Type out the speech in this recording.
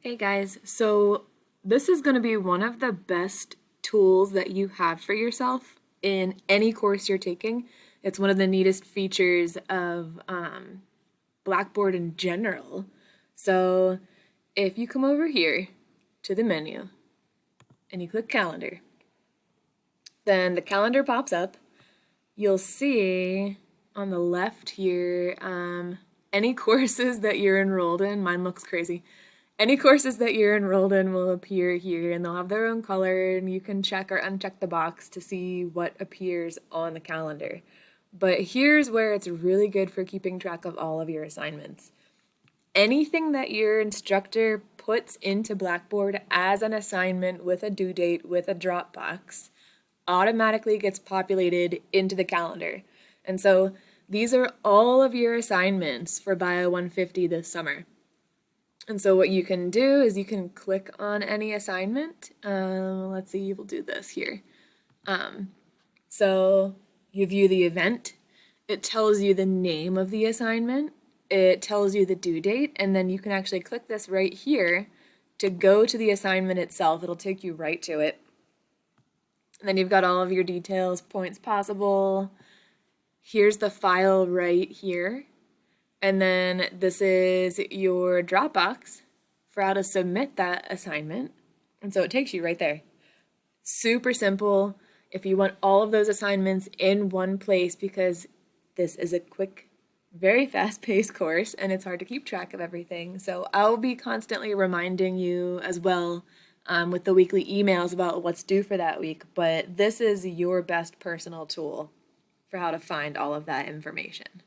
Hey guys, so this is going to be one of the best tools that you have for yourself in any course you're taking. It's one of the neatest features of Blackboard in general. So if you come over here to the menu and you click calendar, then the calendar pops up. You'll see on the left here any courses that you're enrolled in. Mine looks crazy. Any courses that you're enrolled in will appear here, and they'll have their own color, and you can check or uncheck the box to see what appears on the calendar. But here's where it's really good for keeping track of all of your assignments. Anything that your instructor puts into Blackboard as an assignment with a due date with a drop box automatically gets populated into the calendar. And so these are all of your assignments for Bio 150 this summer. And so what you can do is you can click on any assignment. Let's see, we'll do this here. So you view the event. It tells you the name of the assignment. It tells you the due date, and then you can actually click this right here to go to the assignment itself. It'll take you right to it. And then you've got all of your details, points possible. Here's the file right here. And then this is your Dropbox for how to submit that assignment. And so it takes you right there. Super simple if you want all of those assignments in one place, because this is a quick, very fast-paced course and it's hard to keep track of everything. So I'll be constantly reminding you as well with the weekly emails about what's due for that week. But this is your best personal tool for how to find all of that information.